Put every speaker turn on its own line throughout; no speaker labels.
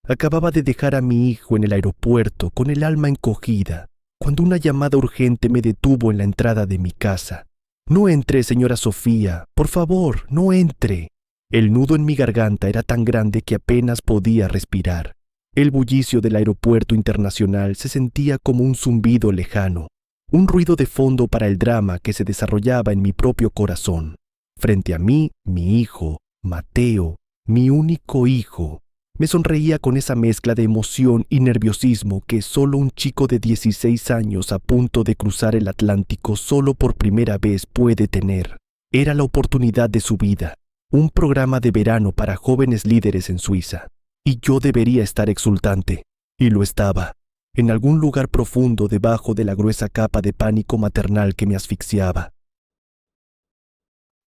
Acababa de dejar a mi hijo en el aeropuerto con el alma encogida, cuando una llamada urgente me detuvo en la entrada de mi casa. «No entre, señora Sofía, por favor, no entre». El nudo en mi garganta era tan grande que apenas podía respirar. El bullicio del aeropuerto internacional se sentía como un zumbido lejano, un ruido de fondo para el drama que se desarrollaba en mi propio corazón. Frente a mí, mi hijo, Mateo, mi único hijo. Me sonreía con esa mezcla de emoción y nerviosismo que solo un chico de 16 años a punto de cruzar el Atlántico solo por primera vez puede tener. Era la oportunidad de su vida, un programa de verano para jóvenes líderes en Suiza. Y yo debería estar exultante, y lo estaba, en algún lugar profundo debajo de la gruesa capa de pánico maternal que me asfixiaba.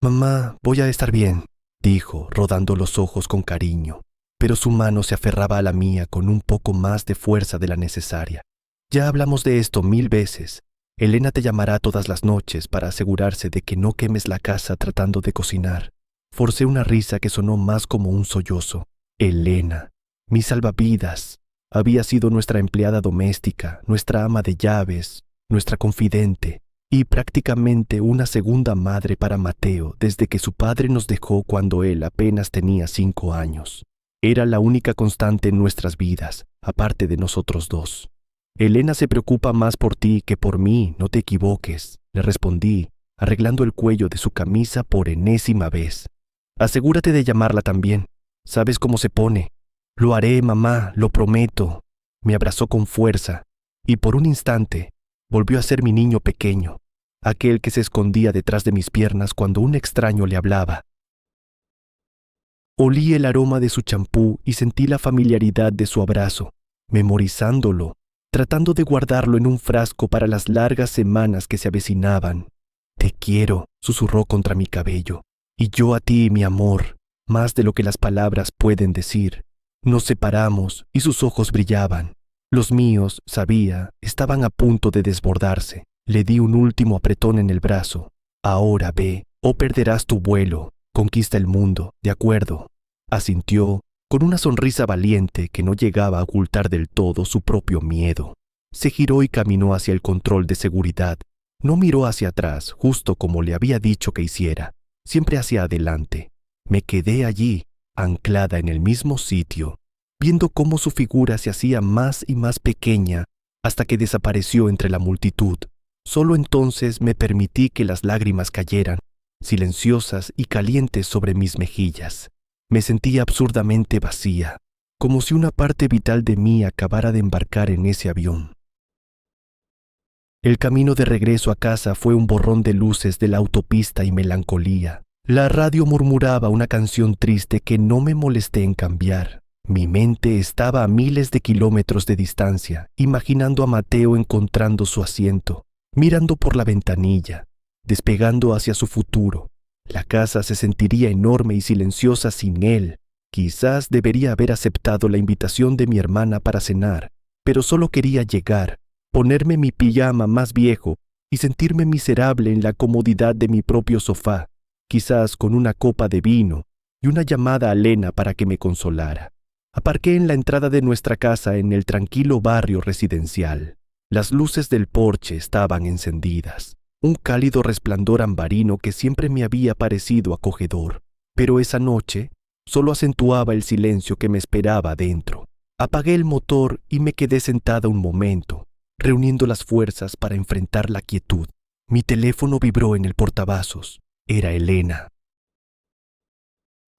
«Mamá, voy a estar bien», dijo, rodando los ojos con cariño, pero su mano se aferraba a la mía con un poco más de fuerza de la necesaria. «Ya hablamos de esto 1000 veces. Elena te llamará todas las noches para asegurarse de que no quemes la casa tratando de cocinar». Forcé una risa que sonó más como un sollozo. Elena, mi salvavidas, había sido nuestra empleada doméstica, nuestra ama de llaves, nuestra confidente y prácticamente una segunda madre para Mateo desde que su padre nos dejó cuando él apenas tenía 5 años. Era la única constante en nuestras vidas, aparte de nosotros dos. «Elena se preocupa más por ti que por mí, no te equivoques», le respondí, arreglando el cuello de su camisa por enésima vez. «Asegúrate de llamarla también. ¿Sabes cómo se pone?» «Lo haré, mamá, lo prometo». Me abrazó con fuerza y por un instante volvió a ser mi niño pequeño, aquel que se escondía detrás de mis piernas cuando un extraño le hablaba. Olí el aroma de su champú y sentí la familiaridad de su abrazo, memorizándolo, tratando de guardarlo en un frasco para las largas semanas que se avecinaban. «Te quiero», susurró contra mi cabello, «y yo a ti, mi amor, más de lo que las palabras pueden decir». Nos separamos y sus ojos brillaban. Los míos, sabía, estaban a punto de desbordarse. Le di un último apretón en el brazo. «Ahora ve, o perderás tu vuelo. Conquista el mundo, ¿de acuerdo?». Asintió, con una sonrisa valiente que no llegaba a ocultar del todo su propio miedo. Se giró y caminó hacia el control de seguridad. No miró hacia atrás, justo como le había dicho que hiciera, siempre hacia adelante. Me quedé allí, anclada en el mismo sitio, viendo cómo su figura se hacía más y más pequeña hasta que desapareció entre la multitud. Solo entonces me permití que las lágrimas cayeran, silenciosas y calientes sobre mis mejillas. Me sentía absurdamente vacía, como si una parte vital de mí acabara de embarcar en ese avión. El camino de regreso a casa fue un borrón de luces de la autopista y melancolía. La radio murmuraba una canción triste que no me molesté en cambiar. Mi mente estaba a miles de kilómetros de distancia, imaginando a Mateo encontrando su asiento, mirando por la ventanilla, despegando hacia su futuro. La casa se sentiría enorme y silenciosa sin él. Quizás debería haber aceptado la invitación de mi hermana para cenar, pero solo quería llegar, ponerme mi pijama más viejo y sentirme miserable en la comodidad de mi propio sofá, quizás con una copa de vino y una llamada a Elena para que me consolara. Aparqué en la entrada de nuestra casa en el tranquilo barrio residencial. Las luces del porche estaban encendidas, un cálido resplandor ambarino que siempre me había parecido acogedor, pero esa noche solo acentuaba el silencio que me esperaba adentro. Apagué el motor y me quedé sentada un momento, reuniendo las fuerzas para enfrentar la quietud. Mi teléfono vibró en el portavasos. Era Elena.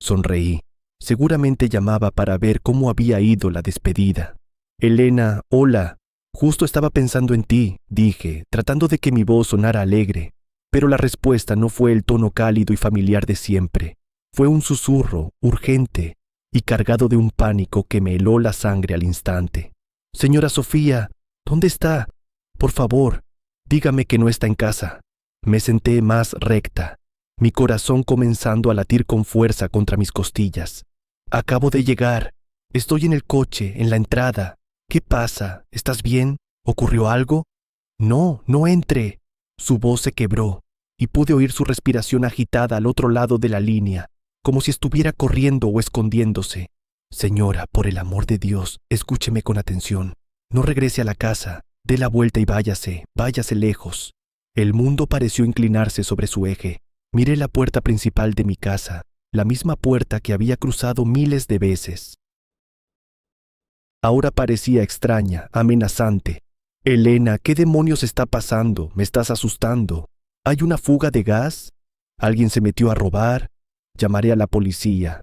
Sonreí. Seguramente llamaba para ver cómo había ido la despedida. «Elena, hola. Justo estaba pensando en ti», dije, tratando de que mi voz sonara alegre. Pero la respuesta no fue el tono cálido y familiar de siempre. Fue un susurro, urgente, y cargado de un pánico que me heló la sangre al instante. «Señora Sofía, ¿dónde está? Por favor, dígame que no está en casa». Me senté más recta, mi corazón comenzando a latir con fuerza contra mis costillas. «Acabo de llegar. Estoy en el coche, en la entrada. ¿Qué pasa? ¿Estás bien? ¿Ocurrió algo?» «No, no entre». Su voz se quebró y pude oír su respiración agitada al otro lado de la línea, como si estuviera corriendo o escondiéndose. Señora, por el amor de Dios, escúcheme con atención. No regrese a la casa, dé la vuelta y váyase lejos. El mundo pareció inclinarse sobre su eje. Miré la puerta principal de mi casa, la misma puerta que había cruzado miles de veces. Ahora parecía extraña, amenazante. Elena, ¿qué demonios está pasando? Me estás asustando. ¿Hay una fuga de gas? ¿Alguien se metió a robar? Llamaré a la policía.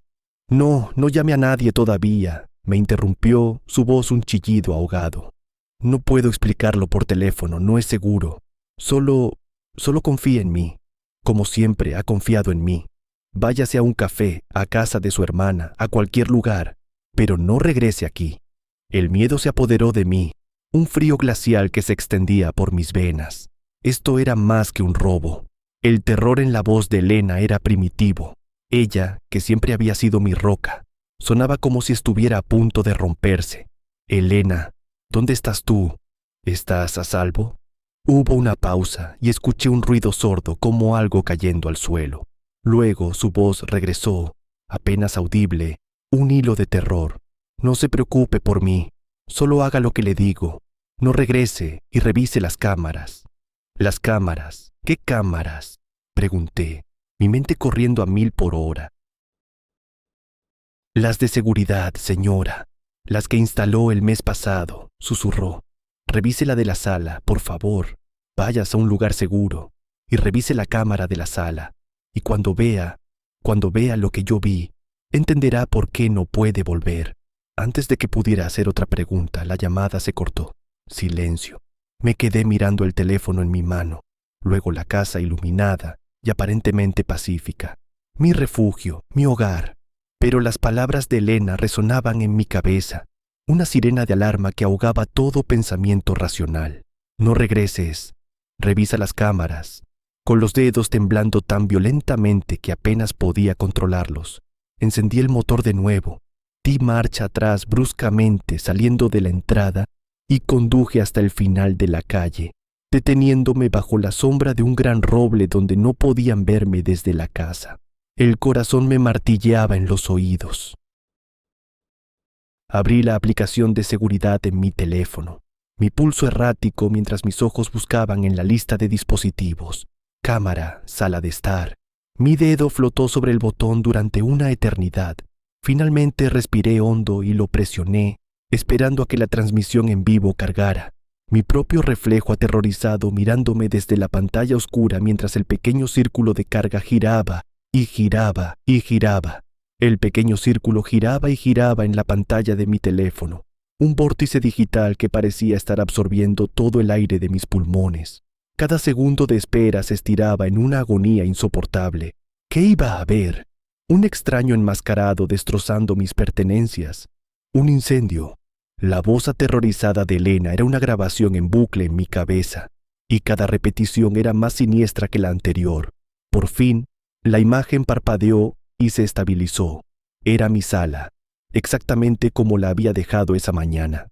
No, no llame a nadie todavía, me interrumpió su voz un chillido ahogado. No puedo explicarlo por teléfono, no es seguro. Solo confíe en mí, como siempre ha confiado en mí. Váyase a un café, a casa de su hermana, a cualquier lugar, pero no regrese aquí. El miedo se apoderó de mí, un frío glacial que se extendía por mis venas. Esto era más que un robo. El terror en la voz de Elena era primitivo. Ella, que siempre había sido mi roca, sonaba como si estuviera a punto de romperse. Elena, ¿dónde estás tú? ¿Estás a salvo? Hubo una pausa y escuché un ruido sordo como algo cayendo al suelo. Luego su voz regresó, apenas audible, un hilo de terror. No se preocupe por mí, solo haga lo que le digo. No regrese y revise las cámaras. ¿Las cámaras? ¿Qué cámaras?, pregunté, mi mente corriendo a 1000 por hora. Las de seguridad, señora, las que instaló el mes pasado, susurró. Revise la de la sala, por favor. Váyase a un lugar seguro y revise la cámara de la sala. Y cuando vea lo que yo vi, entenderá por qué no puede volver. Antes de que pudiera hacer otra pregunta, la llamada se cortó. Silencio. Me quedé mirando el teléfono en mi mano, luego la casa iluminada y aparentemente pacífica. Mi refugio, mi hogar. Pero las palabras de Elena resonaban en mi cabeza, una sirena de alarma que ahogaba todo pensamiento racional. No regreses. Revisa las cámaras. Con los dedos temblando tan violentamente que apenas podía controlarlos, encendí el motor de nuevo, di marcha atrás bruscamente saliendo de la entrada y conduje hasta el final de la calle, deteniéndome bajo la sombra de un gran roble donde no podían verme desde la casa. El corazón me martilleaba en los oídos. Abrí la aplicación de seguridad en mi teléfono, mi pulso errático mientras mis ojos buscaban en la lista de dispositivos. Cámara, sala de estar. Mi dedo flotó sobre el botón durante una eternidad. Finalmente respiré hondo y lo presioné, esperando a que la transmisión en vivo cargara. Mi propio reflejo aterrorizado mirándome desde la pantalla oscura mientras el pequeño círculo de carga giraba y giraba y giraba. El pequeño círculo giraba y giraba en la pantalla de mi teléfono, un vórtice digital que parecía estar absorbiendo todo el aire de mis pulmones. Cada segundo de espera se estiraba en una agonía insoportable. ¿Qué iba a haber? Un extraño enmascarado destrozando mis pertenencias. Un incendio. La voz aterrorizada de Elena era una grabación en bucle en mi cabeza, y cada repetición era más siniestra que la anterior. Por fin, la imagen parpadeó y se estabilizó. Era mi sala, exactamente como la había dejado esa mañana.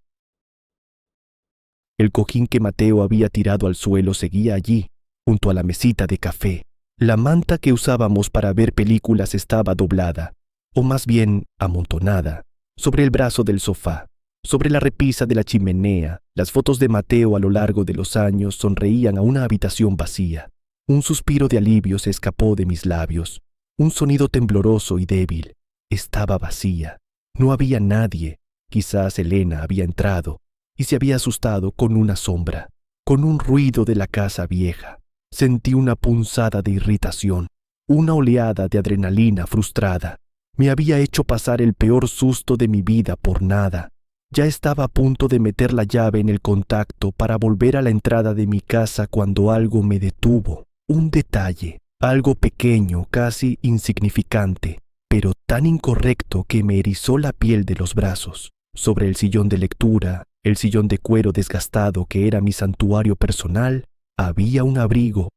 El cojín que Mateo había tirado al suelo seguía allí, junto a la mesita de café. La manta que usábamos para ver películas estaba doblada, o más bien amontonada, sobre el brazo del sofá. Sobre la repisa de la chimenea, las fotos de Mateo a lo largo de los años sonreían a una habitación vacía. Un suspiro de alivio se escapó de mis labios. Un sonido tembloroso y débil. Estaba vacía. No había nadie. Quizás Elena había entrado y se había asustado con una sombra, con un ruido de la casa vieja. Sentí una punzada de irritación, una oleada de adrenalina frustrada. Me había hecho pasar el peor susto de mi vida por nada. Ya estaba a punto de meter la llave en el contacto para volver a la entrada de mi casa cuando algo me detuvo. Un detalle, algo pequeño, casi insignificante, pero tan incorrecto que me erizó la piel de los brazos. Sobre el sillón de lectura, el sillón de cuero desgastado que era mi santuario personal, había un abrigo.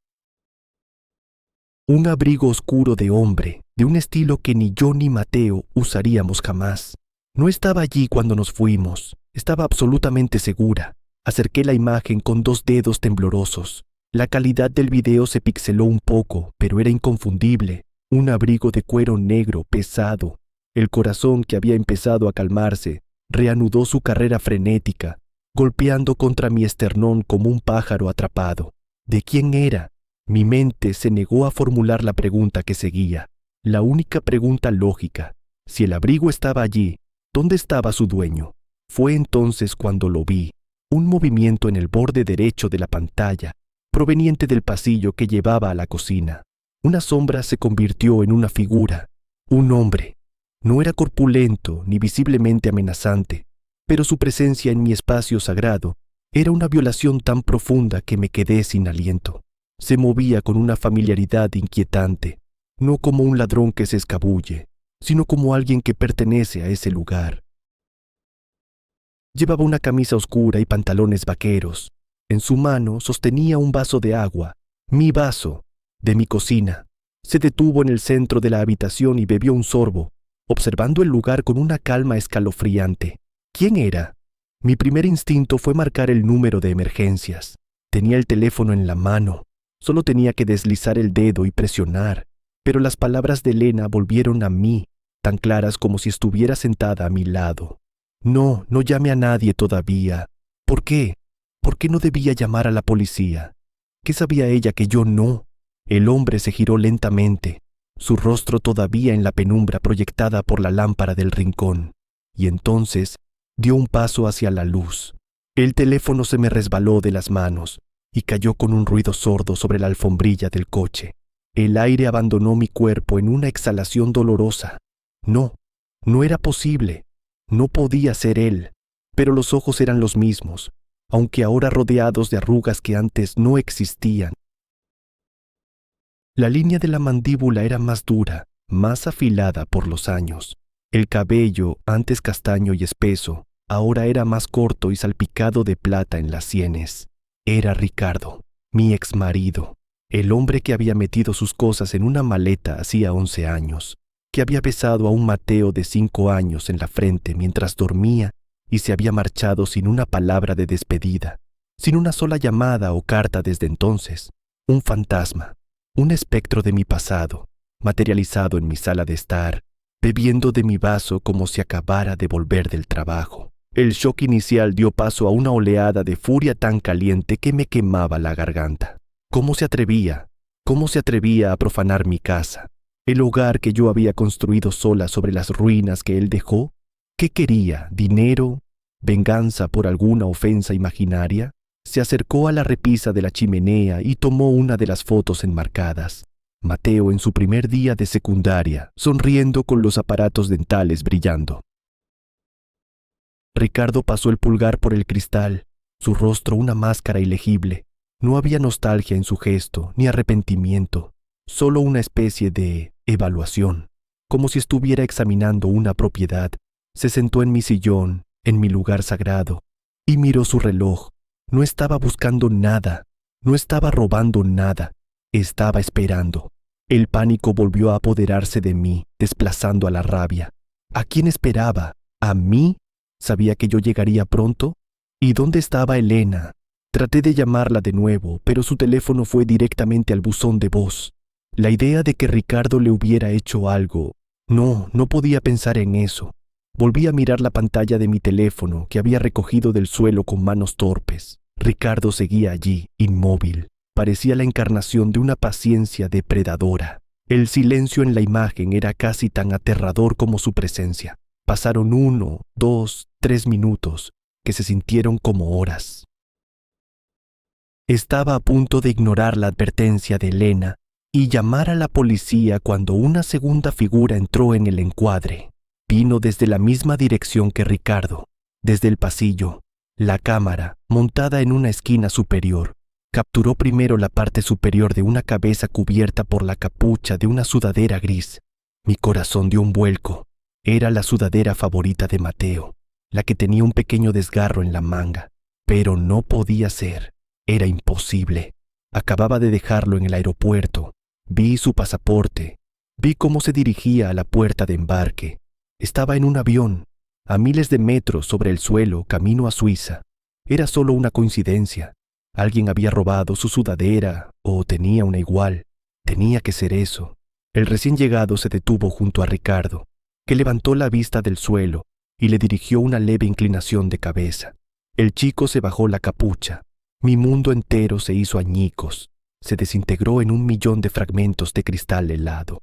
Un abrigo oscuro de hombre, de un estilo que ni yo ni Mateo usaríamos jamás. No estaba allí cuando nos fuimos, estaba absolutamente segura. Acerqué la imagen con 2 dedos temblorosos. La calidad del video se pixeló un poco, pero era inconfundible. Un abrigo de cuero negro pesado, El corazón, que había empezado a calmarse, reanudó su carrera frenética, golpeando contra mi esternón como un pájaro atrapado. ¿De quién era? Mi mente se negó a formular la pregunta que seguía, la única pregunta lógica. Si el abrigo estaba allí, ¿dónde estaba su dueño? Fue entonces cuando lo vi, un movimiento en el borde derecho de la pantalla, proveniente del pasillo que llevaba a la cocina. Una sombra se convirtió en una figura, un hombre. No era corpulento ni visiblemente amenazante, pero su presencia en mi espacio sagrado era una violación tan profunda que me quedé sin aliento. Se movía con una familiaridad inquietante, no como un ladrón que se escabulle, sino como alguien que pertenece a ese lugar. Llevaba una camisa oscura y pantalones vaqueros. En su mano sostenía un vaso de agua, mi vaso, de mi cocina. Se detuvo en el centro de la habitación y bebió un sorbo, observando el lugar con una calma escalofriante. ¿Quién era? Mi primer instinto fue marcar el número de emergencias. Tenía el teléfono en la mano. Solo tenía que deslizar el dedo y presionar, pero las palabras de Elena volvieron a mí, tan claras como si estuviera sentada a mi lado. No, no llame a nadie todavía. ¿Por qué? ¿Por qué no debía llamar a la policía? ¿Qué sabía ella que yo no? El hombre se giró lentamente, su rostro todavía en la penumbra proyectada por la lámpara del rincón, y entonces dio un paso hacia la luz. El teléfono se me resbaló de las manos y cayó con un ruido sordo sobre la alfombrilla del coche. El aire abandonó mi cuerpo en una exhalación dolorosa. No, no era posible. No podía ser él, pero los ojos eran los mismos, aunque ahora rodeados de arrugas que antes no existían. La línea de la mandíbula era más dura, más afilada por los años. El cabello, antes castaño y espeso, ahora era más corto y salpicado de plata en las sienes. Era Ricardo, mi exmarido, el hombre que había metido sus cosas en una maleta hacía 11 años, que había besado a un Mateo de 5 años en la frente mientras dormía y se había marchado sin una palabra de despedida, sin una sola llamada o carta desde entonces. Un fantasma, un espectro de mi pasado, materializado en mi sala de estar, bebiendo de mi vaso como si acabara de volver del trabajo. El shock inicial dio paso a una oleada de furia tan caliente que me quemaba la garganta. ¿Cómo se atrevía? ¿Cómo se atrevía a profanar mi casa? ¿El hogar que yo había construido sola sobre las ruinas que él dejó? ¿Qué quería? ¿Dinero? ¿Venganza por alguna ofensa imaginaria? Se acercó a la repisa de la chimenea y tomó una de las fotos enmarcadas. Mateo en su primer día de secundaria, sonriendo con los aparatos dentales brillando. Ricardo pasó el pulgar por el cristal, su rostro una máscara ilegible. No había nostalgia en su gesto, ni arrepentimiento, solo una especie de evaluación, como si estuviera examinando una propiedad. Se sentó en mi sillón, en mi lugar sagrado, y miró su reloj. No estaba buscando nada, no estaba robando nada, estaba esperando. El pánico volvió a apoderarse de mí, desplazando a la rabia. ¿A quién esperaba? ¿A mí? ¿Sabía que yo llegaría pronto? ¿Y dónde estaba Elena? Traté de llamarla de nuevo, pero su teléfono fue directamente al buzón de voz. La idea de que Ricardo le hubiera hecho algo. No podía pensar en eso. Volví a mirar la pantalla de mi teléfono, que había recogido del suelo con manos torpes. Ricardo seguía allí, inmóvil. Parecía la encarnación de una paciencia depredadora. El silencio en la imagen era casi tan aterrador como su presencia. Pasaron 1, 2, 3 minutos, que se sintieron como horas. Estaba a punto de ignorar la advertencia de Elena y llamar a la policía cuando una segunda figura entró en el encuadre. Vino desde la misma dirección que Ricardo, desde el pasillo. La cámara, montada en una esquina superior, capturó primero la parte superior de una cabeza cubierta por la capucha de una sudadera gris. Mi corazón dio un vuelco. Era la sudadera favorita de Mateo, la que tenía un pequeño desgarro en la manga. Pero no podía ser. Era imposible. Acababa de dejarlo en el aeropuerto. Vi su pasaporte. Vi cómo se dirigía a la puerta de embarque. Estaba en un avión, a miles de metros sobre el suelo, camino a Suiza. Era solo una coincidencia. Alguien había robado su sudadera o tenía una igual. Tenía que ser eso. El recién llegado se detuvo junto a Ricardo. que levantó la vista del suelo y le dirigió una leve inclinación de cabeza. El chico se bajó la capucha. Mi mundo entero se hizo añicos, se desintegró en 1.000.000 de fragmentos de cristal helado.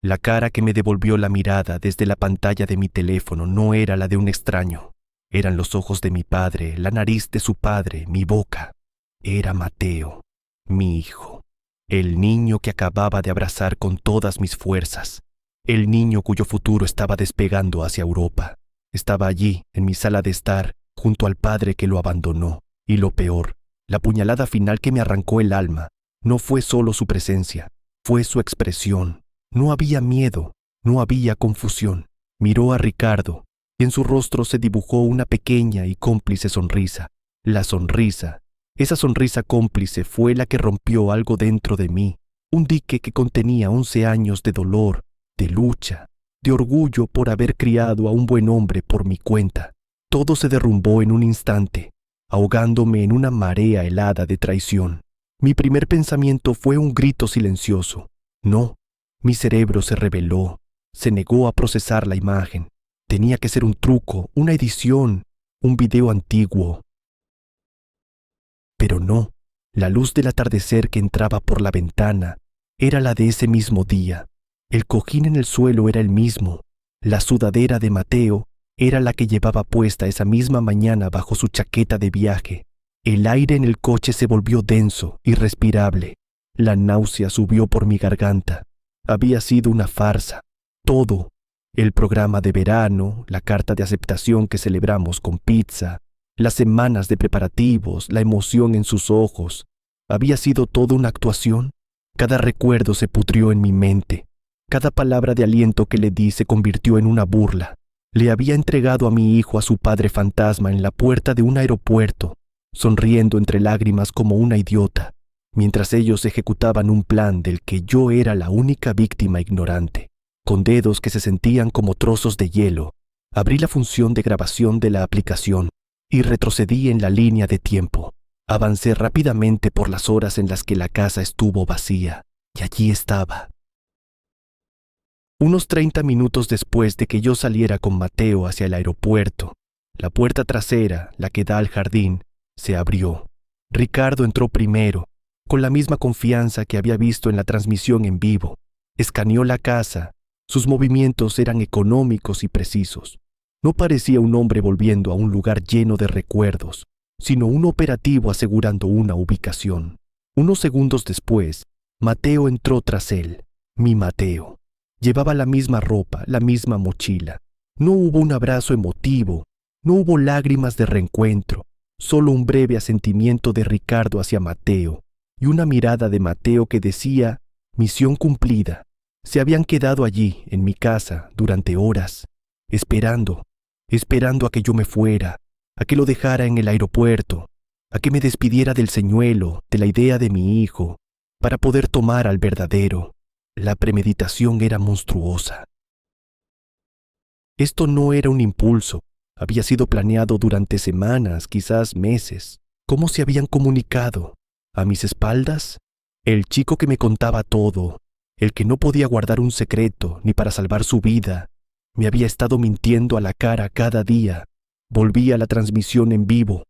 La cara que me devolvió la mirada desde la pantalla de mi teléfono no era la de un extraño. Eran los ojos de mi padre, la nariz de su padre, mi boca. Era Mateo, mi hijo, el niño que acababa de abrazar con todas mis fuerzas, el niño cuyo futuro estaba despegando hacia Europa. Estaba allí, en mi sala de estar, junto al padre que lo abandonó. Y lo peor, la puñalada final que me arrancó el alma, no fue solo su presencia, fue su expresión. No había miedo, no había confusión. Miró a Ricardo, y en su rostro se dibujó una pequeña y cómplice sonrisa. La sonrisa, esa sonrisa cómplice fue la que rompió algo dentro de mí, un dique que contenía 11 años de dolor, de lucha, de orgullo por haber criado a un buen hombre por mi cuenta. Todo se derrumbó en un instante, ahogándome en una marea helada de traición. Mi primer pensamiento fue un grito silencioso. No, mi cerebro se rebeló, se negó a procesar la imagen. Tenía que ser un truco, una edición, un video antiguo. Pero no, la luz del atardecer que entraba por la ventana era la de ese mismo día. El cojín en el suelo era el mismo. La sudadera de Mateo era la que llevaba puesta esa misma mañana bajo su chaqueta de viaje. El aire en el coche se volvió denso, irrespirable. La náusea subió por mi garganta. Había sido una farsa. Todo. El programa de verano, la carta de aceptación que celebramos con pizza, las semanas de preparativos, la emoción en sus ojos. ¿Había sido todo una actuación? Cada recuerdo se pudrió en mi mente. Cada palabra de aliento que le di se convirtió en una burla. Le había entregado a mi hijo a su padre fantasma en la puerta de un aeropuerto, sonriendo entre lágrimas como una idiota, mientras ellos ejecutaban un plan del que yo era la única víctima ignorante. Con dedos que se sentían como trozos de hielo, abrí la función de grabación de la aplicación y retrocedí en la línea de tiempo. Avancé rápidamente por las horas en las que la casa estuvo vacía, y allí estaba. Unos 30 minutos después de que yo saliera con Mateo hacia el aeropuerto, la puerta trasera, la que da al jardín, se abrió. Ricardo entró primero, con la misma confianza que había visto en la transmisión en vivo. Escaneó la casa. Sus movimientos eran económicos y precisos. No parecía un hombre volviendo a un lugar lleno de recuerdos, sino un operativo asegurando una ubicación. Unos segundos después, Mateo entró tras él, mi Mateo. Llevaba la misma ropa, la misma mochila. No hubo un abrazo emotivo, no hubo lágrimas de reencuentro, solo un breve asentimiento de Ricardo hacia Mateo y una mirada de Mateo que decía, misión cumplida. Se habían quedado allí, en mi casa, durante horas, esperando a que yo me fuera, a que lo dejara en el aeropuerto, a que me despidiera del señuelo, de la idea de mi hijo, para poder tomar al verdadero. La premeditación era monstruosa. Esto no era un impulso, había sido planeado durante semanas, quizás meses. ¿Cómo se habían comunicado? ¿A mis espaldas? El chico que me contaba todo, el que no podía guardar un secreto ni para salvar su vida, me había estado mintiendo a la cara cada día. Volví a la transmisión en vivo.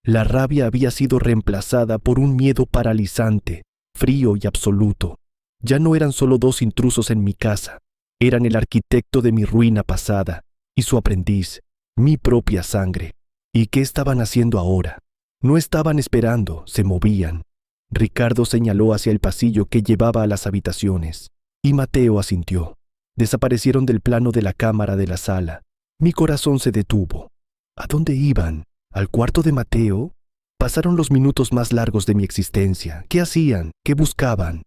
La rabia había sido reemplazada por un miedo paralizante, frío y absoluto. Ya no eran solo 2 intrusos en mi casa, eran el arquitecto de mi ruina pasada y su aprendiz, mi propia sangre. ¿Y qué estaban haciendo ahora? No estaban esperando, se movían. Ricardo señaló hacia el pasillo que llevaba a las habitaciones, y Mateo asintió. Desaparecieron del plano de la cámara de la sala. Mi corazón se detuvo. ¿A dónde iban? ¿Al cuarto de Mateo? Pasaron los minutos más largos de mi existencia. ¿Qué hacían? ¿Qué buscaban?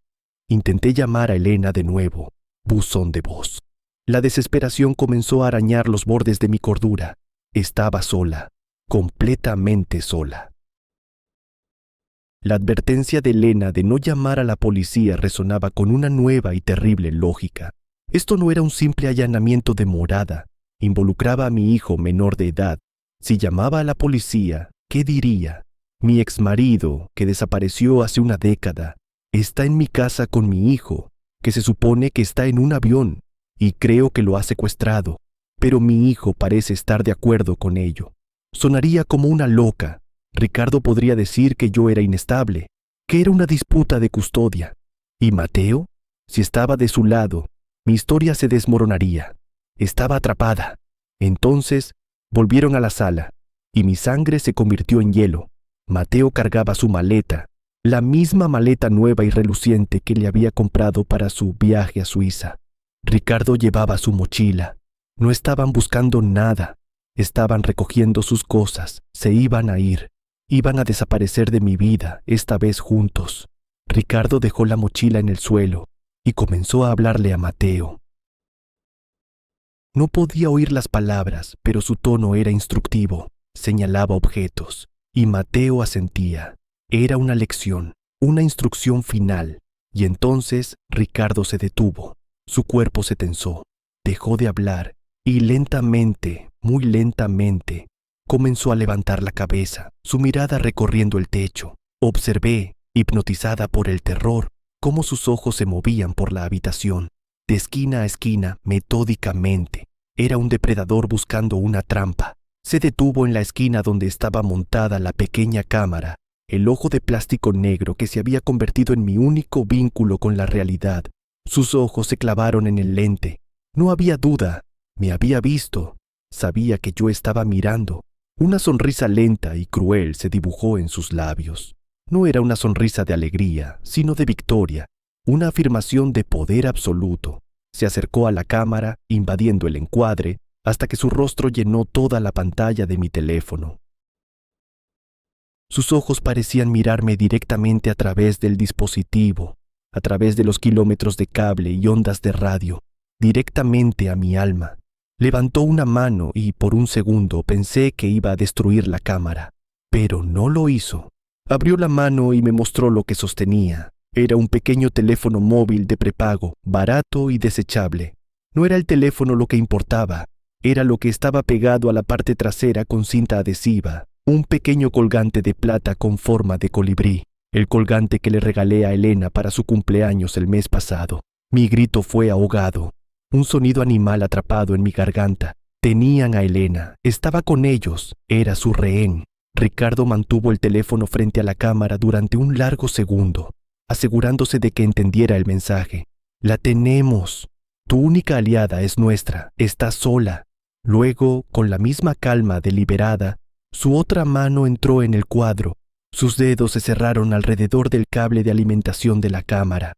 Intenté llamar a Elena de nuevo. Buzón de voz. La desesperación comenzó a arañar los bordes de mi cordura. Estaba sola, completamente sola. La advertencia de Elena de no llamar a la policía resonaba con una nueva y terrible lógica. Esto no era un simple allanamiento de morada. Involucraba a mi hijo menor de edad. Si llamaba a la policía, ¿qué diría? Mi exmarido, que desapareció hace una década, está en mi casa con mi hijo, que se supone que está en un avión, y creo que lo ha secuestrado, pero mi hijo parece estar de acuerdo con ello. Sonaría como una loca. Ricardo podría decir que yo era inestable, que era una disputa de custodia. ¿Y Mateo? Si estaba de su lado, mi historia se desmoronaría. Estaba atrapada. Entonces, volvieron a la sala, y mi sangre se convirtió en hielo. Mateo cargaba su maleta, la misma maleta nueva y reluciente que le había comprado para su viaje a Suiza. Ricardo llevaba su mochila. No estaban buscando nada. Estaban recogiendo sus cosas. Se iban a ir. Iban a desaparecer de mi vida, esta vez juntos. Ricardo dejó la mochila en el suelo y comenzó a hablarle a Mateo. No podía oír las palabras, pero su tono era instructivo. Señalaba objetos, y Mateo asentía. Era una lección, una instrucción final. Y entonces Ricardo se detuvo. Su cuerpo se tensó. Dejó de hablar y lentamente, muy lentamente, comenzó a levantar la cabeza, su mirada recorriendo el techo. Observé, hipnotizada por el terror, cómo sus ojos se movían por la habitación, de esquina a esquina, metódicamente. Era un depredador buscando una trampa. Se detuvo en la esquina donde estaba montada la pequeña cámara, el ojo de plástico negro que se había convertido en mi único vínculo con la realidad. Sus ojos se clavaron en el lente. No había duda, me había visto. Sabía que yo estaba mirando. Una sonrisa lenta y cruel se dibujó en sus labios. No era una sonrisa de alegría, sino de victoria, una afirmación de poder absoluto. Se acercó a la cámara, invadiendo el encuadre, hasta que su rostro llenó toda la pantalla de mi teléfono. Sus ojos parecían mirarme directamente a través del dispositivo, a través de los kilómetros de cable y ondas de radio, directamente a mi alma. Levantó una mano y por un segundo pensé que iba a destruir la cámara, pero no lo hizo. Abrió la mano y me mostró lo que sostenía. Era un pequeño teléfono móvil de prepago, barato y desechable. No era el teléfono lo que importaba, era lo que estaba pegado a la parte trasera con cinta adhesiva, un pequeño colgante de plata con forma de colibrí, el colgante que le regalé a Elena para su cumpleaños el mes pasado. Mi grito fue ahogado, un sonido animal atrapado en mi garganta. Tenían a Elena, estaba con ellos, era su rehén. Ricardo mantuvo el teléfono frente a la cámara durante un largo segundo, asegurándose de que entendiera el mensaje. La tenemos. Tu única aliada es nuestra, estás sola. Luego, con la misma calma deliberada, su otra mano entró en el cuadro. Sus dedos se cerraron alrededor del cable de alimentación de la cámara.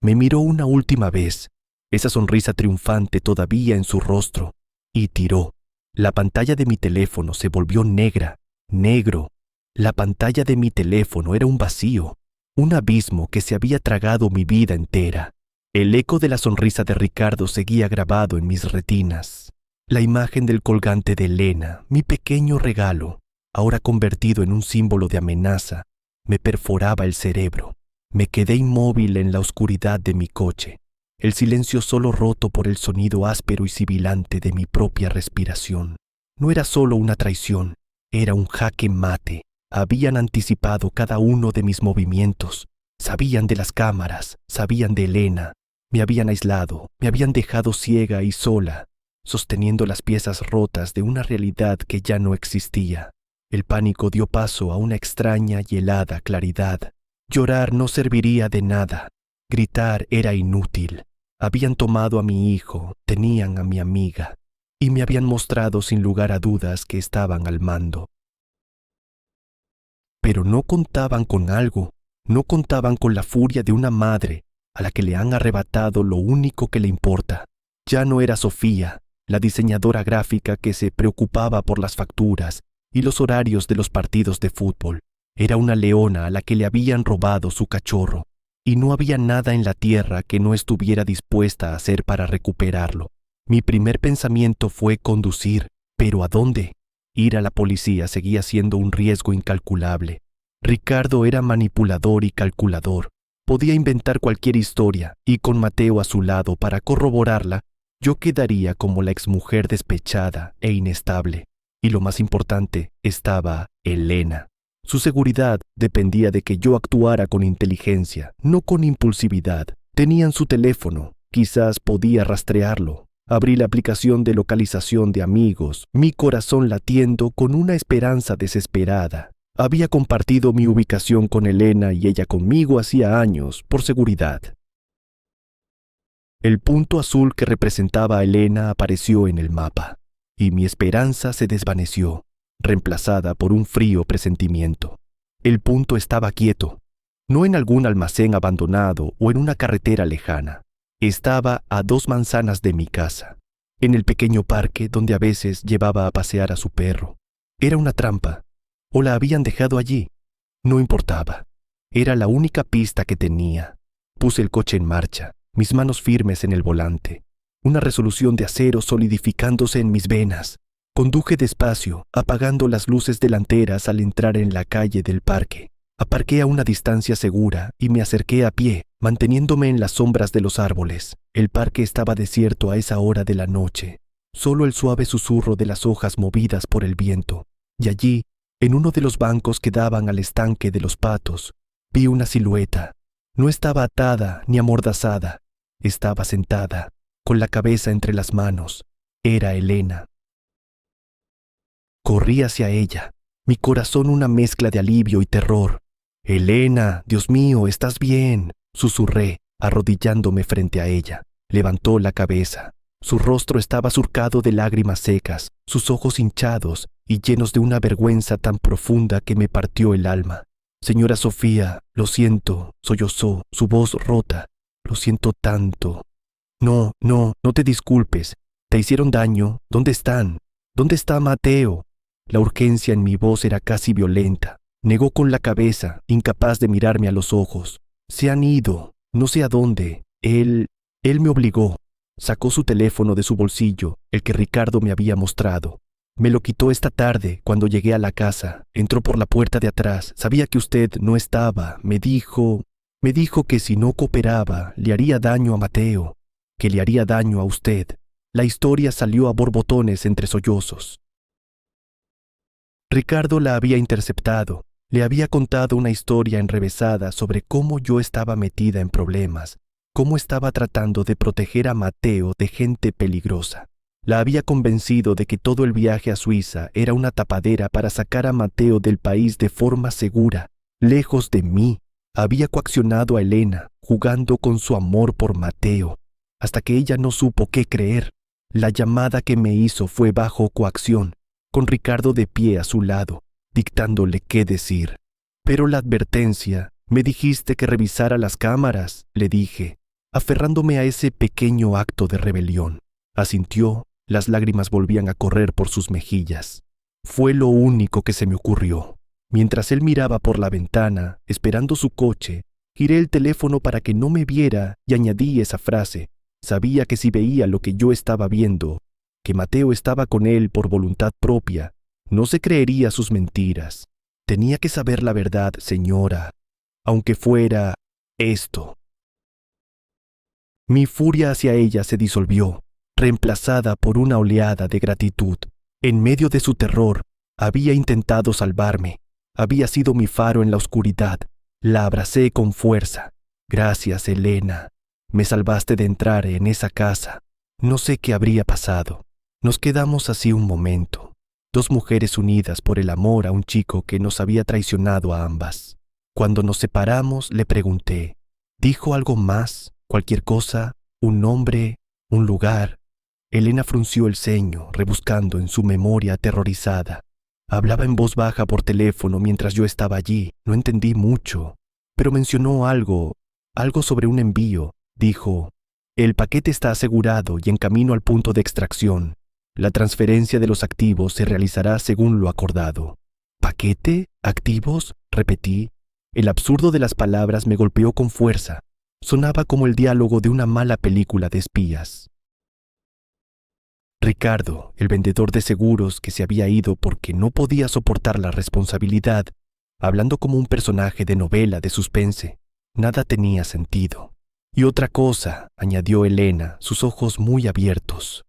Me miró una última vez, esa sonrisa triunfante todavía en su rostro, y tiró. La pantalla de mi teléfono se volvió negra, negro. La pantalla de mi teléfono era un vacío, un abismo que se había tragado mi vida entera. El eco de la sonrisa de Ricardo seguía grabado en mis retinas. La imagen del colgante de Elena, mi pequeño regalo, ahora convertido en un símbolo de amenaza, me perforaba el cerebro. Me quedé inmóvil en la oscuridad de mi coche, el silencio solo roto por el sonido áspero y sibilante de mi propia respiración. No era solo una traición, era un jaque mate. Habían anticipado cada uno de mis movimientos. Sabían de las cámaras, sabían de Elena. Me habían aislado, me habían dejado ciega y sola, sosteniendo las piezas rotas de una realidad que ya no existía. El pánico dio paso a una extraña y helada claridad. Llorar no serviría de nada. Gritar era inútil. Habían tomado a mi hijo, tenían a mi amiga, y me habían mostrado sin lugar a dudas que estaban al mando. Pero no contaban con algo, no contaban con la furia de una madre a la que le han arrebatado lo único que le importa. Ya no era Sofía, la diseñadora gráfica que se preocupaba por las facturas y los horarios de los partidos de fútbol. Era una leona a la que le habían robado su cachorro, y no había nada en la tierra que no estuviera dispuesta a hacer para recuperarlo. Mi primer pensamiento fue conducir, ¿pero a dónde? Ir a la policía seguía siendo un riesgo incalculable. Ricardo era manipulador y calculador. Podía inventar cualquier historia, y con Mateo a su lado para corroborarla, yo quedaría como la exmujer despechada e inestable. Y lo más importante, estaba Elena. Su seguridad dependía de que yo actuara con inteligencia, no con impulsividad. Tenían su teléfono. Quizás podía rastrearlo. Abrí la aplicación de localización de amigos, mi corazón latiendo con una esperanza desesperada. Había compartido mi ubicación con Elena y ella conmigo hacía años, por seguridad. El punto azul que representaba a Elena apareció en el mapa, y mi esperanza se desvaneció, reemplazada por un frío presentimiento. El punto estaba quieto, no en algún almacén abandonado o en una carretera lejana. Estaba a 2 manzanas de mi casa, en el pequeño parque donde a veces llevaba a pasear a su perro. Era una trampa, o la habían dejado allí. No importaba. Era la única pista que tenía. Puse el coche en marcha, mis manos firmes en el volante, una resolución de acero solidificándose en mis venas. Conduje despacio, apagando las luces delanteras al entrar en la calle del parque. Aparqué a una distancia segura y me acerqué a pie, manteniéndome en las sombras de los árboles. El parque estaba desierto a esa hora de la noche, solo el suave susurro de las hojas movidas por el viento. Y allí, en uno de los bancos que daban al estanque de los patos, vi una silueta. No estaba atada ni amordazada. Estaba sentada, con la cabeza entre las manos. Era Elena. Corrí hacia ella, mi corazón una mezcla de alivio y terror. «Elena, Dios mío, ¿estás bien?», susurré, arrodillándome frente a ella. Levantó la cabeza. Su rostro estaba surcado de lágrimas secas, sus ojos hinchados y llenos de una vergüenza tan profunda que me partió el alma. «Señora Sofía, lo siento», sollozó, su voz rota. «Lo siento tanto». No te disculpes. ¿Te hicieron daño? ¿Dónde están? ¿Dónde está Mateo?» La urgencia en mi voz era casi violenta. Negó con la cabeza, incapaz de mirarme a los ojos. «Se han ido, no sé a dónde. Él me obligó». Sacó su teléfono de su bolsillo, el que Ricardo me había mostrado. «Me lo quitó esta tarde, cuando llegué a la casa. Entró por la puerta de atrás. Sabía que usted no estaba. Me dijo que si no cooperaba, le haría daño a Mateo, que le haría daño a usted». La historia salió a borbotones entre sollozos. Ricardo la había interceptado. Le había contado una historia enrevesada sobre cómo yo estaba metida en problemas, cómo estaba tratando de proteger a Mateo de gente peligrosa. La había convencido de que todo el viaje a Suiza era una tapadera para sacar a Mateo del país de forma segura, lejos de mí. Había coaccionado a Elena, jugando con su amor por Mateo, hasta que ella no supo qué creer. La llamada que me hizo fue bajo coacción, con Ricardo de pie a su lado, dictándole qué decir. «Pero la advertencia, me dijiste que revisara las cámaras», le dije, aferrándome a ese pequeño acto de rebelión. Asintió, las lágrimas volvían a correr por sus mejillas. Fue lo único que se me ocurrió. Mientras él miraba por la ventana, esperando su coche, giré el teléfono para que no me viera y añadí esa frase. Sabía que si veía lo que yo estaba viendo, que Mateo estaba con él por voluntad propia, no se creería sus mentiras. Tenía que saber la verdad, señora, aunque fuera esto. Mi furia hacia ella se disolvió, reemplazada por una oleada de gratitud. En medio de su terror, había intentado salvarme. Había sido mi faro en la oscuridad. La abracé con fuerza. «Gracias, Elena. Me salvaste de entrar en esa casa». No sé qué habría pasado. Nos quedamos así un momento, 2 mujeres unidas por el amor a un chico que nos había traicionado a ambas. Cuando nos separamos, le pregunté. ¿Dijo algo más? ¿Cualquier cosa? ¿Un nombre? ¿Un lugar? Elena frunció el ceño, rebuscando en su memoria aterrorizada. Hablaba en voz baja por teléfono mientras yo estaba allí. No entendí mucho, pero mencionó algo sobre un envío. Dijo: «El paquete está asegurado y en camino al punto de extracción. La transferencia de los activos se realizará según lo acordado». «¿Paquete? ¿Activos?», repetí. El absurdo de las palabras me golpeó con fuerza. Sonaba como el diálogo de una mala película de espías. Ricardo, el vendedor de seguros que se había ido porque no podía soportar la responsabilidad, hablando como un personaje de novela de suspense. Nada tenía sentido. «Y otra cosa», añadió Elena, sus ojos muy abiertos.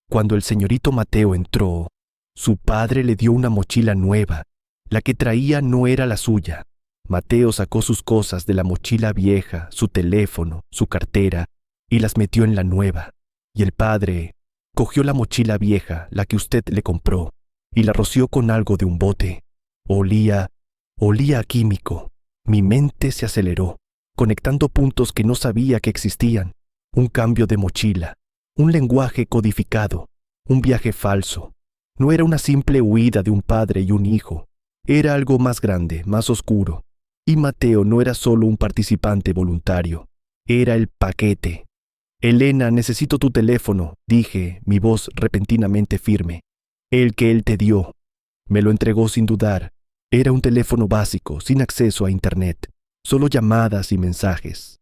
«Cuando el señorito Mateo entró, su padre le dio una mochila nueva. La que traía no era la suya. Mateo sacó sus cosas de la mochila vieja, su teléfono, su cartera, y las metió en la nueva. Y el padre cogió la mochila vieja, la que usted le compró, y la roció con algo de un bote. Olía a químico. Mi mente se aceleró, conectando puntos que no sabía que existían. Un cambio de mochila, un lenguaje codificado, un viaje falso. No era una simple huida de un padre y un hijo. Era algo más grande, más oscuro. Y Mateo no era solo un participante voluntario. Era el paquete. Elena, necesito tu teléfono, dije, mi voz repentinamente firme. El que él te dio. Me lo entregó sin dudar. Era un teléfono básico, sin acceso a Internet, solo llamadas y mensajes.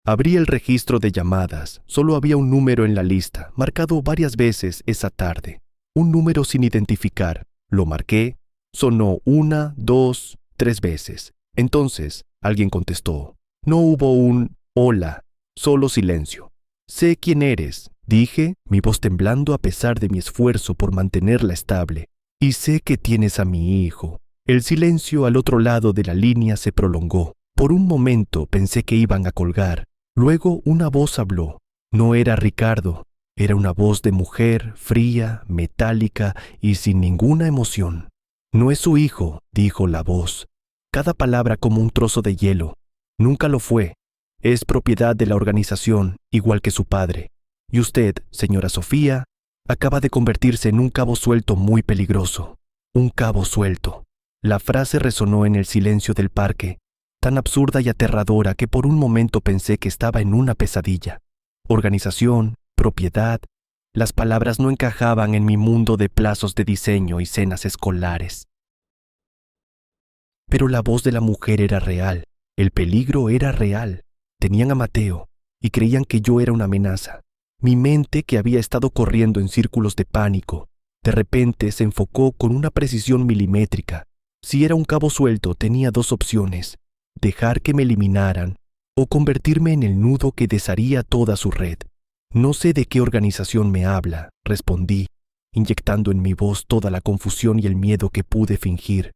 Abrí el registro de llamadas. Solo había un número en la lista, marcado varias veces esa tarde. Un número sin identificar. Lo marqué. Sonó 1, 2, 3 veces. Entonces, alguien contestó. No hubo un hola, solo silencio. Sé quién eres, dije, mi voz temblando a pesar de mi esfuerzo por mantenerla estable. Y sé que tienes a mi hijo. El silencio al otro lado de la línea se prolongó. Por un momento pensé que iban a colgar. Luego una voz habló. No era Ricardo. Era una voz de mujer, fría, metálica y sin ninguna emoción. No es su hijo, dijo la voz. Cada palabra como un trozo de hielo. Nunca lo fue. Es propiedad de la organización, igual que su padre. Y usted, señora Sofía, acaba de convertirse en un cabo suelto muy peligroso. Un cabo suelto. La frase resonó en el silencio del parque, tan absurda y aterradora que por un momento pensé que estaba en una pesadilla. Organización, propiedad, las palabras no encajaban en mi mundo de plazos de diseño y cenas escolares. Pero la voz de la mujer era real, el peligro era real. Tenían a Mateo y creían que yo era una amenaza. Mi mente, que había estado corriendo en círculos de pánico, de repente se enfocó con una precisión milimétrica. Si era un cabo suelto, tenía dos opciones: dejar que me eliminaran o convertirme en el nudo que desharía toda su red. No sé de qué organización me habla, respondí, inyectando en mi voz toda la confusión y el miedo que pude fingir.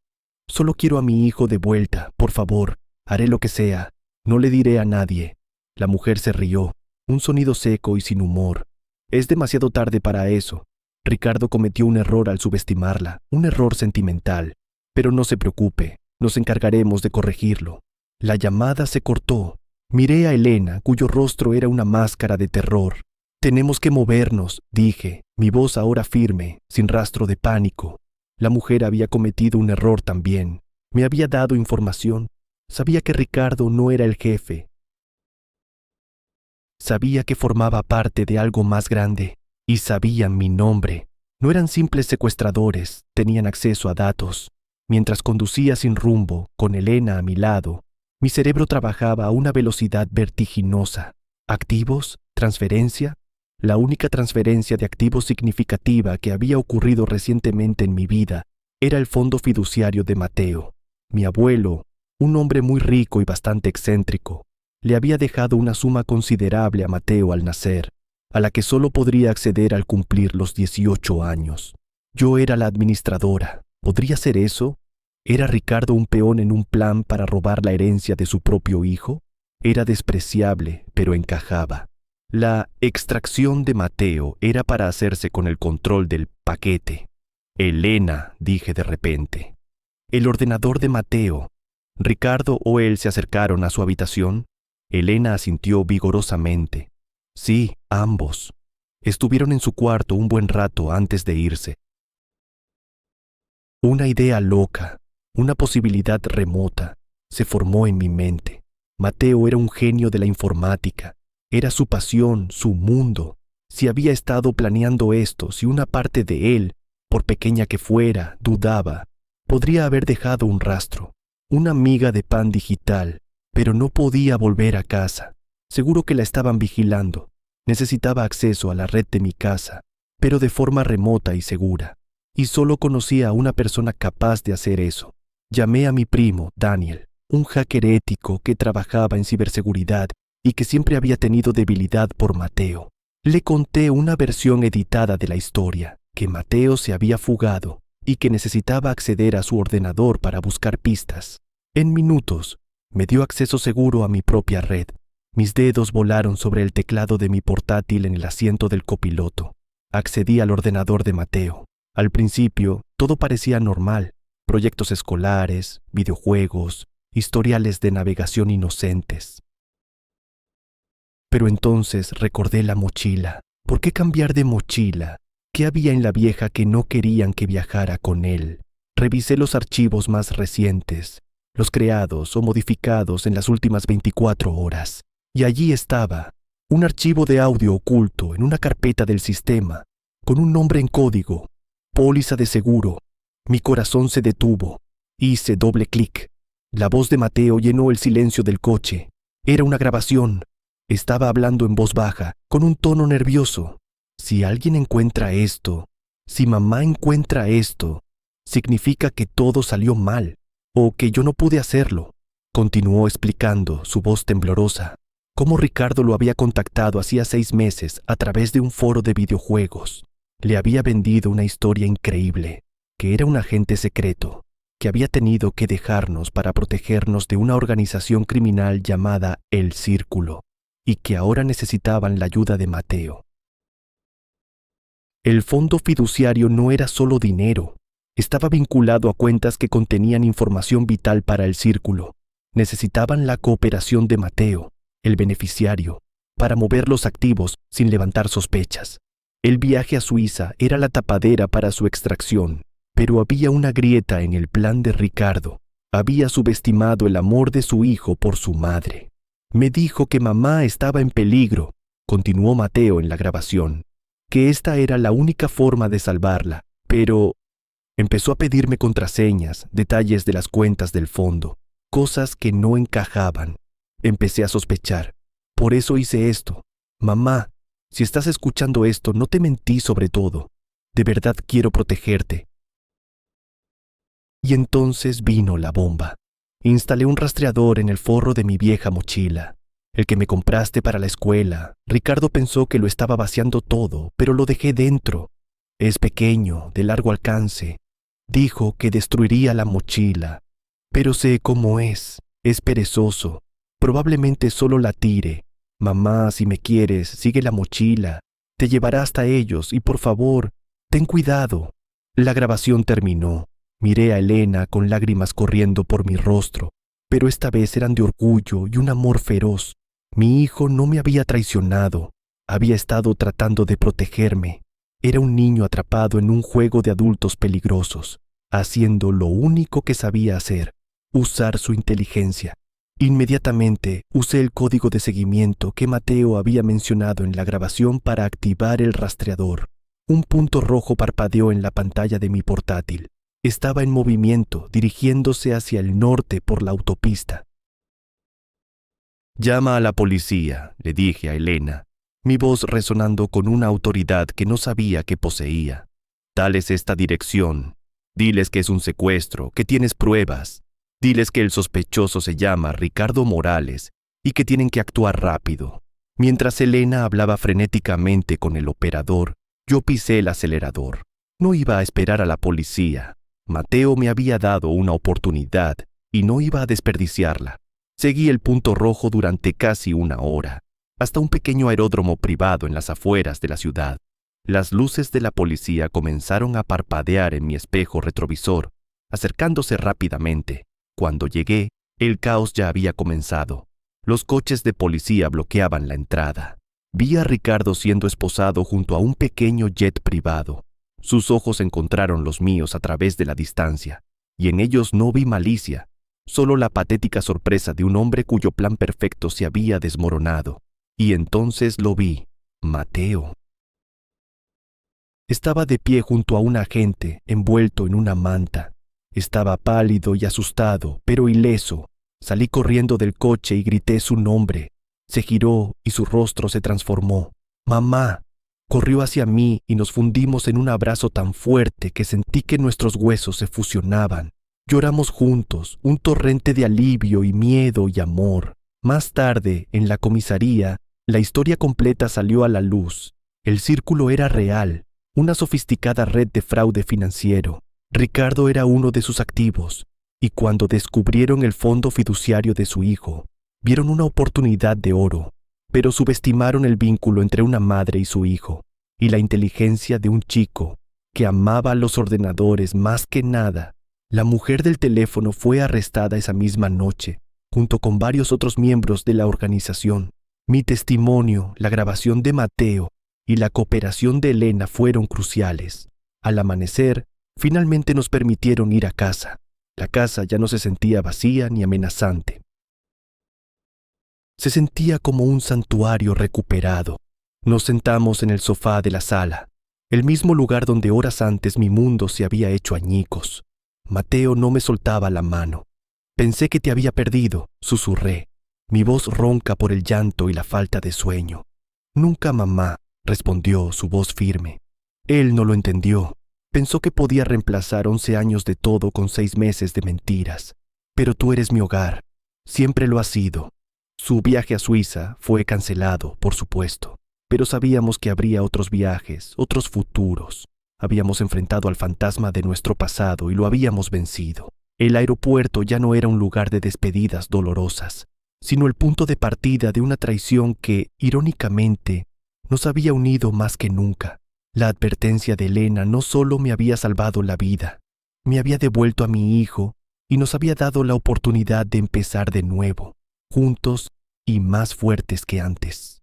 Solo quiero a mi hijo de vuelta, por favor, haré lo que sea, no le diré a nadie. La mujer se rió, un sonido seco y sin humor. Es demasiado tarde para eso. Ricardo cometió un error al subestimarla, un error sentimental. Pero no se preocupe, nos encargaremos de corregirlo. La llamada se cortó. Miré a Elena, cuyo rostro era una máscara de terror. Tenemos que movernos, dije, mi voz ahora firme, sin rastro de pánico. La mujer había cometido un error también. Me había dado información. Sabía que Ricardo no era el jefe. Sabía que formaba parte de algo más grande. Y sabían mi nombre. No eran simples secuestradores, tenían acceso a datos. Mientras conducía sin rumbo, con Elena a mi lado, mi cerebro trabajaba a una velocidad vertiginosa. ¿Activos? ¿Transferencia? La única transferencia de activos significativa que había ocurrido recientemente en mi vida era el fondo fiduciario de Mateo. Mi abuelo, un hombre muy rico y bastante excéntrico, le había dejado una suma considerable a Mateo al nacer, a la que solo podría acceder al cumplir los 18 años. Yo era la administradora. ¿Podría ser eso? ¿Era Ricardo un peón en un plan para robar la herencia de su propio hijo? Era despreciable, pero encajaba. La extracción de Mateo era para hacerse con el control del paquete. Elena, dije de repente. El ordenador de Mateo. Ricardo o él se acercaron a su habitación. Elena asintió vigorosamente. Sí, ambos. Estuvieron en su cuarto un buen rato antes de irse. Una idea loca, una posibilidad remota, se formó en mi mente. Mateo era un genio de la informática. Era su pasión, su mundo. Si había estado planeando esto, si una parte de él, por pequeña que fuera, dudaba, podría haber dejado un rastro, una miga de pan digital, pero no podía volver a casa. Seguro que la estaban vigilando. Necesitaba acceso a la red de mi casa, pero de forma remota y segura. Y solo conocía a una persona capaz de hacer eso. Llamé a mi primo, Daniel, un hacker ético que trabajaba en ciberseguridad y que siempre había tenido debilidad por Mateo. Le conté una versión editada de la historia, que Mateo se había fugado y que necesitaba acceder a su ordenador para buscar pistas. En minutos, me dio acceso seguro a mi propia red. Mis dedos volaron sobre el teclado de mi portátil en el asiento del copiloto. Accedí al ordenador de Mateo. Al principio, todo parecía normal. Proyectos escolares, videojuegos, historiales de navegación inocentes. Pero entonces recordé la mochila. ¿Por qué cambiar de mochila? ¿Qué había en la vieja que no querían que viajara con él? Revisé los archivos más recientes, los creados o modificados en las últimas 24 horas. Y allí estaba, un archivo de audio oculto en una carpeta del sistema, con un nombre en código, póliza de seguro. Mi corazón se detuvo. Hice doble clic. La voz de Mateo llenó el silencio del coche. Era una grabación. Estaba hablando en voz baja, con un tono nervioso. Si alguien encuentra esto, si mamá encuentra esto, significa que todo salió mal, o que yo no pude hacerlo. Continuó explicando, su voz temblorosa, cómo Ricardo lo había contactado hacía 6 meses a través de un foro de videojuegos. Le había vendido una historia increíble, que era un agente secreto, que había tenido que dejarnos para protegernos de una organización criminal llamada El Círculo, y que ahora necesitaban la ayuda de Mateo. El fondo fiduciario no era solo dinero, estaba vinculado a cuentas que contenían información vital para el Círculo. Necesitaban la cooperación de Mateo, el beneficiario, para mover los activos sin levantar sospechas. El viaje a Suiza era la tapadera para su extracción, pero había una grieta en el plan de Ricardo. Había subestimado el amor de su hijo por su madre. Me dijo que mamá estaba en peligro, continuó Mateo en la grabación, que esta era la única forma de salvarla, pero empezó a pedirme contraseñas, detalles de las cuentas del fondo, cosas que no encajaban. Empecé a sospechar. Por eso hice esto. Mamá, si estás escuchando esto, no te mentí sobre todo. De verdad quiero protegerte. Y entonces vino la bomba. Instalé un rastreador en el forro de mi vieja mochila, el que me compraste para la escuela. Ricardo pensó que lo estaba vaciando todo, pero lo dejé dentro. Es pequeño, de largo alcance. Dijo que destruiría la mochila, pero sé cómo es perezoso. Probablemente solo la tire. Mamá, si me quieres, sigue la mochila. Te llevará hasta ellos y por favor, ten cuidado. La grabación terminó. Miré a Elena con lágrimas corriendo por mi rostro, pero esta vez eran de orgullo y un amor feroz. Mi hijo no me había traicionado. Había estado tratando de protegerme. Era un niño atrapado en un juego de adultos peligrosos, haciendo lo único que sabía hacer, usar su inteligencia. Inmediatamente usé el código de seguimiento que Mateo había mencionado en la grabación para activar el rastreador. Un punto rojo parpadeó en la pantalla de mi portátil. Estaba en movimiento, dirigiéndose hacia el norte por la autopista. «Llama a la policía», le dije a Elena, mi voz resonando con una autoridad que no sabía que poseía. «Dales esta dirección. Diles que es un secuestro, que tienes pruebas. Diles que el sospechoso se llama Ricardo Morales y que tienen que actuar rápido». Mientras Elena hablaba frenéticamente con el operador, yo pisé el acelerador. No iba a esperar a la policía. Mateo me había dado una oportunidad y no iba a desperdiciarla. Seguí el punto rojo durante casi 1 hora, hasta un pequeño aeródromo privado en las afueras de la ciudad. Las luces de la policía comenzaron a parpadear en mi espejo retrovisor, acercándose rápidamente. Cuando llegué, el caos ya había comenzado. Los coches de policía bloqueaban la entrada. Vi a Ricardo siendo esposado junto a un pequeño jet privado. Sus ojos encontraron los míos a través de la distancia, y en ellos no vi malicia, solo la patética sorpresa de un hombre cuyo plan perfecto se había desmoronado. Y entonces lo vi, Mateo. Estaba de pie junto a un agente, envuelto en una manta. Estaba pálido y asustado, pero ileso. Salí corriendo del coche y grité su nombre. Se giró y su rostro se transformó. «¡Mamá!». Corrió hacia mí y nos fundimos en un abrazo tan fuerte que sentí que nuestros huesos se fusionaban. Lloramos juntos, un torrente de alivio y miedo y amor. Más tarde, en la comisaría, la historia completa salió a la luz. El Círculo era real, una sofisticada red de fraude financiero. Ricardo era uno de sus activos, y cuando descubrieron el fondo fiduciario de su hijo, Vieron una oportunidad de oro, pero subestimaron el vínculo entre una madre y su hijo, y la inteligencia de un chico que amaba los ordenadores más que nada. La mujer del teléfono fue arrestada esa misma noche, junto con varios otros miembros de la organización. Mi testimonio, la grabación de Mateo y la cooperación de Elena fueron cruciales. Al amanecer, finalmente nos permitieron ir a casa. La casa ya no se sentía vacía ni amenazante. Se sentía como un santuario recuperado. Nos sentamos en el sofá de la sala, el mismo lugar donde horas antes mi mundo se había hecho añicos. Mateo no me soltaba la mano. Pensé que te había perdido, susurré, mi voz ronca por el llanto y la falta de sueño. Nunca, mamá, respondió su voz firme. Él no lo entendió. Pensó que podía reemplazar 11 años de todo con 6 meses de mentiras. Pero tú eres mi hogar. Siempre lo has sido. Su viaje a Suiza fue cancelado, por supuesto, pero sabíamos que habría otros viajes, otros futuros. Habíamos enfrentado al fantasma de nuestro pasado y lo habíamos vencido. El aeropuerto ya no era un lugar de despedidas dolorosas, sino el punto de partida de una traición que, irónicamente, nos había unido más que nunca. La advertencia de Elena no solo me había salvado la vida, me había devuelto a mi hijo y nos había dado la oportunidad de empezar de nuevo, juntos y más fuertes que antes.